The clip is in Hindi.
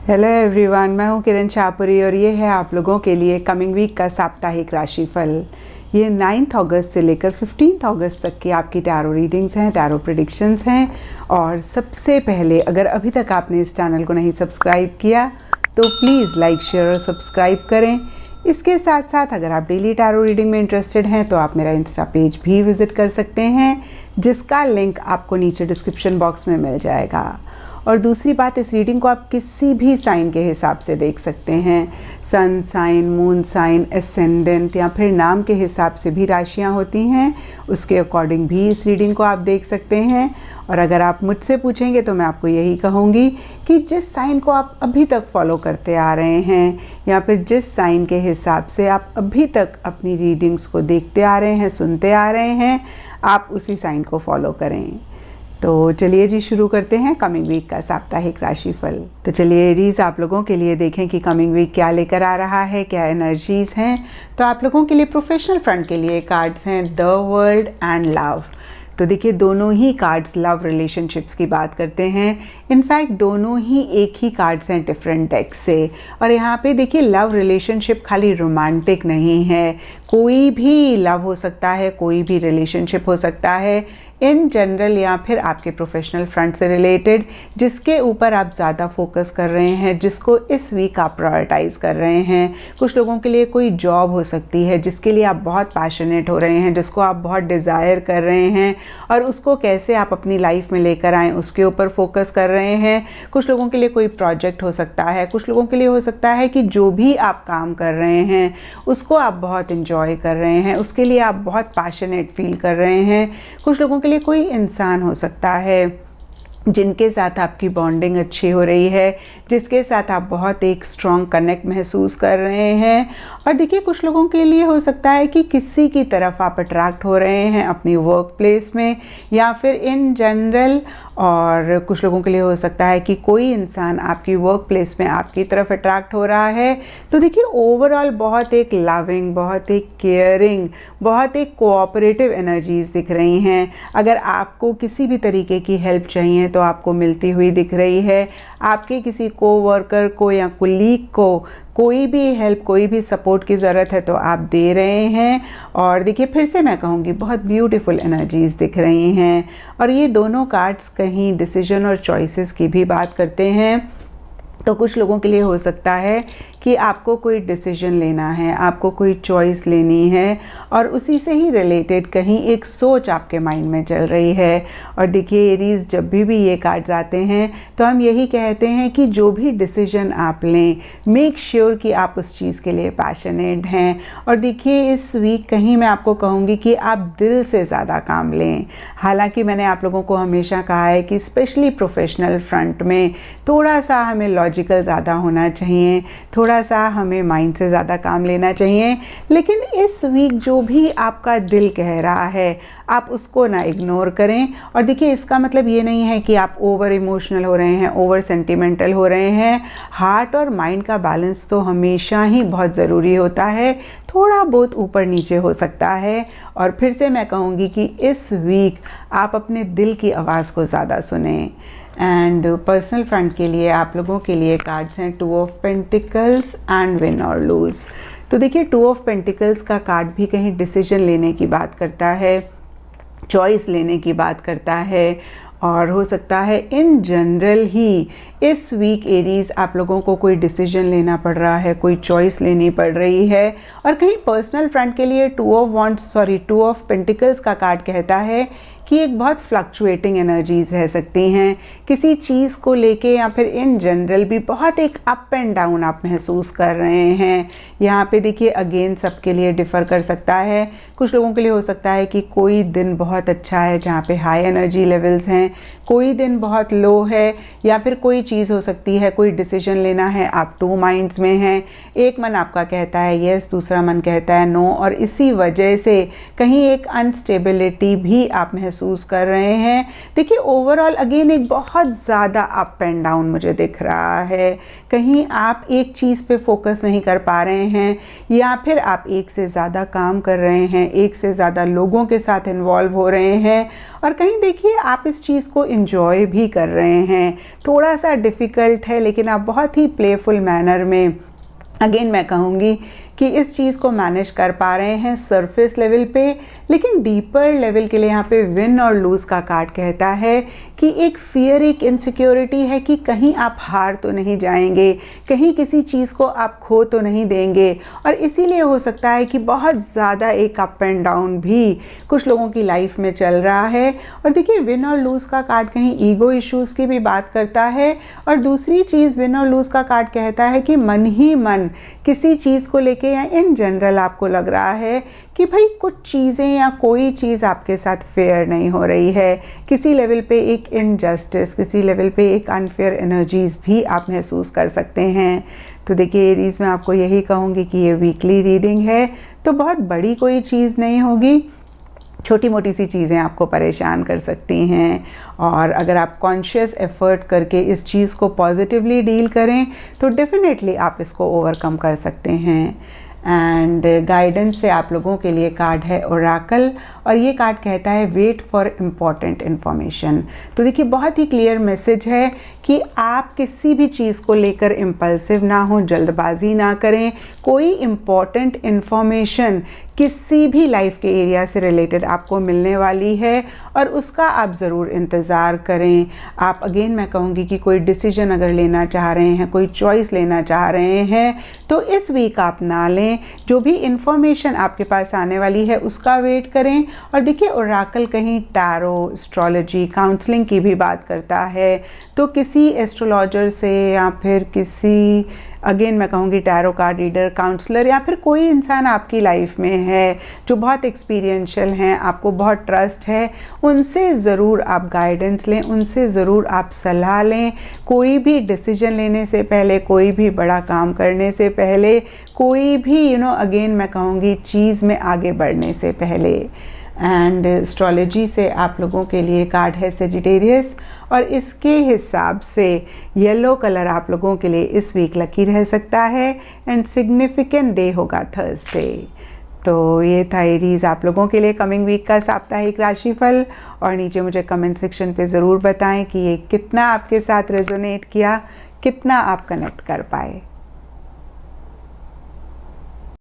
हेलो एवरीवन, मैं हूँ किरण शाहपुरी और ये है आप लोगों के लिए कमिंग वीक का साप्ताहिक राशिफल। ये 9 अगस्त से लेकर 15 अगस्त तक की आपकी टैरो रीडिंग्स हैं, टैरो प्रेडिक्शंस हैं। और सबसे पहले अगर अभी तक आपने इस चैनल को नहीं सब्सक्राइब किया तो प्लीज़ लाइक, शेयर और सब्सक्राइब करें। इसके साथ साथ अगर आप डेली टैरो रीडिंग में इंटरेस्टेड हैं तो आप मेरा इंस्टा पेज भी विज़िट कर सकते हैं, जिसका लिंक आपको नीचे डिस्क्रिप्शन बॉक्स में मिल जाएगा। और दूसरी बात, इस रीडिंग को आप किसी भी साइन के हिसाब से देख सकते हैं। Sun sign, moon sign, ascendant या फिर नाम के हिसाब से भी राशियां होती हैं, उसके अकॉर्डिंग भी इस रीडिंग को आप देख सकते हैं। और अगर आप मुझसे पूछेंगे तो मैं आपको यही कहूँगी कि जिस साइन को आप अभी तक फॉलो करते आ रहे हैं या फिर जिस साइन के हिसाब से आप अभी तक अपनी रीडिंग्स को देखते आ रहे हैं, सुनते आ रहे हैं, आप उसी साइन को फॉलो करें। तो चलिए जी, शुरू करते हैं कमिंग वीक का साप्ताहिक राशिफल। तो चलिए एरीज, आप लोगों के लिए देखें कि कमिंग वीक क्या लेकर आ रहा है, क्या एनर्जीज हैं। तो आप लोगों के लिए प्रोफेशनल फ्रंट के लिए कार्ड्स हैं द वर्ल्ड एंड लव। तो देखिए, दोनों ही कार्ड्स लव रिलेशनशिप्स की बात करते हैं। इनफैक्ट दोनों ही एक ही कार्ड्स हैं डिफरेंट डेक से। और यहाँ पे देखिए, लव रिलेशनशिप खाली रोमांटिक नहीं है, कोई भी लव हो सकता है, कोई भी रिलेशनशिप हो सकता है इन जनरल या फिर आपके प्रोफेशनल फ्रंट से रिलेटेड, जिसके ऊपर आप ज़्यादा फोकस कर रहे हैं, जिसको इस वीक आप प्रायोरिटाइज़ कर रहे हैं। कुछ लोगों के लिए कोई जॉब हो सकती है जिसके लिए आप बहुत पैशनेट हो रहे हैं, जिसको आप बहुत डिज़ायर कर रहे हैं और उसको कैसे आप अपनी लाइफ में लेकर आएँ उसके ऊपर फोकस कर रहे हैं। कुछ लोगों के लिए कोई प्रोजेक्ट हो सकता है, कुछ लोगों के लिए हो सकता है कि जो भी आप काम कर रहे हैं उसको आप बहुत इन्जॉय कर रहे हैं, उसके लिए आप बहुत पैशनेट फील कर रहे हैं। कुछ लोगों के लिए कोई इंसान हो सकता है जिनके साथ आपकी बॉन्डिंग अच्छी हो रही है, जिसके साथ आप बहुत एक स्ट्रॉन्ग कनेक्ट महसूस कर रहे हैं। और देखिए, कुछ लोगों के लिए हो सकता है कि किसी की तरफ आप अट्रैक्ट हो रहे हैं अपनी वर्क प्लेस में या फिर इन जनरल। और कुछ लोगों के लिए हो सकता है कि कोई इंसान आपकी वर्क प्लेस में आपकी तरफ अट्रैक्ट हो रहा है। तो देखिए, ओवरऑल बहुत एक लविंग, बहुत एक केयरिंग, बहुत एक कोऑपरेटिव एनर्जीज दिख रही हैं। अगर आपको किसी भी तरीके की हेल्प चाहिए तो आपको मिलती हुई दिख रही है। आपके किसी कोवर्कर को या कुलीग को कोई भी हेल्प, कोई भी सपोर्ट की ज़रूरत है तो आप दे रहे हैं। और देखिए, फिर से मैं कहूँगी, बहुत ब्यूटीफुल एनर्जीज दिख रही हैं। और ये दोनों कार्ड्स कहीं डिसीजन और चॉइसेस की भी बात करते हैं। तो कुछ लोगों के लिए हो सकता है कि आपको कोई डिसीजन लेना है, आपको कोई चॉइस लेनी है और उसी से ही रिलेटेड कहीं एक सोच आपके माइंड में चल रही है। और देखिए एरीज, जब भी ये कार्ड्स आते हैं तो हम यही कहते हैं कि जो भी डिसीजन आप लें, मेक श्योर कि आप उस चीज़ के लिए पैशनेट हैं। और देखिए, इस वीक कहीं मैं आपको कहूँगी कि आप दिल से ज़्यादा काम लें। हालांकि मैंने आप लोगों को हमेशा कहा है कि स्पेशली प्रोफेशनल फ्रंट में थोड़ा सा हमें लॉजिकल ज़्यादा होना चाहिए, थोड़ा सा हमें माइंड से ज़्यादा काम लेना चाहिए। लेकिन इस वीक जो भी आपका दिल कह रहा है आप उसको ना इग्नोर करें। और देखिए, इसका मतलब ये नहीं है कि आप ओवर इमोशनल हो रहे हैं, ओवर सेंटिमेंटल हो रहे हैं। हार्ट और माइंड का बैलेंस तो हमेशा ही बहुत ज़रूरी होता है, थोड़ा बहुत ऊपर नीचे हो सकता है। और फिर से मैं कहूँगी कि इस वीक आप अपने दिल की आवाज़ को ज़्यादा सुने। एंड पर्सनल फ्रंट के लिए आप लोगों के लिए कार्ड्स हैं 2 ऑफ पेंटिकल्स एंड विन और लूज। तो देखिए, 2 ऑफ पेंटिकल्स का कार्ड भी कहीं डिसीजन लेने की बात करता है, चॉइस लेने की बात करता है। और हो सकता है इन जनरल ही इस वीक एरीज आप लोगों को कोई डिसीजन लेना पड़ रहा है, कोई चॉइस लेनी पड़ रही है। और कहीं पर्सनल फ्रंट के लिए 2 ऑफ पेंटिकल्स का कार्ड कहता है कि एक बहुत फ्लक्चुएटिंग एनर्जीज रह सकती हैं किसी चीज़ को लेके, या फिर इन जनरल भी बहुत एक अप एंड डाउन आप महसूस कर रहे हैं। यहाँ पे देखिए, अगेन सबके लिए डिफ़र कर सकता है। कुछ लोगों के लिए हो सकता है कि कोई दिन बहुत अच्छा है जहाँ पे हाई एनर्जी लेवल्स हैं, कोई दिन बहुत लो है। या फिर कोई चीज़ हो सकती है, कोई डिसीजन लेना है, आप 2 माइंड्स में हैं। एक मन आपका कहता है येस, दूसरा मन कहता है नो। और इसी वजह से कहीं एक अनस्टेबिलिटी भी आप महसूस महसूस कर रहे हैं। देखिए ओवरऑल अगेन एक बहुत ज़्यादा अप एंड डाउन मुझे दिख रहा है। कहीं आप एक चीज़ पे फोकस नहीं कर पा रहे हैं, या फिर आप एक से ज़्यादा काम कर रहे हैं, एक से ज़्यादा लोगों के साथ इन्वॉल्व हो रहे हैं, और कहीं देखिए आप इस चीज़ को इन्जॉय भी कर रहे हैं। थोड़ा सा डिफ़िकल्ट है लेकिन आप बहुत ही प्लेफुल मैनर में अगेन मैं कहूँगी कि इस चीज़ को मैनेज कर पा रहे हैं सरफेस लेवल पे। लेकिन डीपर लेवल के लिए यहाँ पे विन और लूज़ का कार्ड कहता है कि एक फियर, एक इनसिक्योरिटी है कि कहीं आप हार तो नहीं जाएंगे, कहीं किसी चीज़ को आप खो तो नहीं देंगे, और इसीलिए हो सकता है कि बहुत ज़्यादा एक अप एंड डाउन भी कुछ लोगों की लाइफ में चल रहा है। और देखिए विन और लूज़ का कार्ड कहीं ईगो इश्यूज़ की भी बात करता है, और दूसरी चीज़ विन और लूज़ का कार्ड कहता है कि मन ही मन किसी चीज़ को लेके या इन जनरल आपको लग रहा है कि भाई कुछ चीज़ें या कोई चीज़ आपके साथ फेयर नहीं हो रही है, किसी लेवल पे एक इनजस्टिस, किसी लेवल पे एक अनफेयर एनर्जीज़ भी आप महसूस कर सकते हैं। तो देखिए एरीज़ में आपको यही कहूँगी कि ये वीकली रीडिंग है, तो बहुत बड़ी कोई चीज़ नहीं होगी, छोटी मोटी सी चीज़ें आपको परेशान कर सकती हैं। और अगर आप कॉन्शियस एफर्ट करके इस चीज़ को पॉजिटिवली डील करें तो डेफिनेटली आप इसको ओवरकम कर सकते हैं। एंड गाइडेंस से आप लोगों के लिए कार्ड है ओरेकल, और ये कार्ड कहता है वेट फॉर इम्पॉर्टेंट इन्फॉर्मेशन। तो देखिए बहुत ही क्लियर मैसेज है कि आप किसी भी चीज़ को लेकर इम्पल्सिव ना हो, जल्दबाजी ना करें। कोई इम्पॉर्टेंट इन्फॉर्मेशन किसी भी लाइफ के एरिया से रिलेटेड आपको मिलने वाली है और उसका आप ज़रूर इंतज़ार करें। आप अगेन मैं कहूँगी कि कोई डिसीजन अगर लेना चाह रहे हैं, कोई चॉइस लेना चाह रहे हैं, तो इस वीक आप ना लें। जो भी इंफॉर्मेशन आपके पास आने वाली है उसका वेट करें। और देखिए ओरेकल कहीं टैरो, एस्ट्रोलॉजी, काउंसलिंग की भी बात करता है, तो किसी एस्ट्रोलॉजर से या फिर किसी अगेन मैं कहूँगी टैरो कार्ड रीडर, काउंसलर, या फिर कोई इंसान आपकी लाइफ में है जो बहुत एक्सपीरियंशियल हैं, आपको बहुत ट्रस्ट है, उनसे ज़रूर आप गाइडेंस लें, उनसे ज़रूर आप सलाह लें। कोई भी डिसीजन लेने से पहले, कोई भी बड़ा काम करने से पहले, कोई भी अगेन मैं कहूँगी चीज़ में आगे बढ़ने से पहले। एंड एस्ट्रोलॉजी से आप लोगों के लिए कार्ड है सेजिटेरियस, और इसके हिसाब से येलो कलर आप लोगों के लिए इस वीक लकी रह सकता है, एंड सिग्निफिकेंट डे होगा थर्सडे। तो ये था एरीज़ आप लोगों के लिए कमिंग वीक का साप्ताहिक राशिफल। और नीचे मुझे कमेंट सेक्शन पे ज़रूर बताएं कि ये कितना आपके साथ रेजोनेट किया, कितना आप कनेक्ट कर पाए।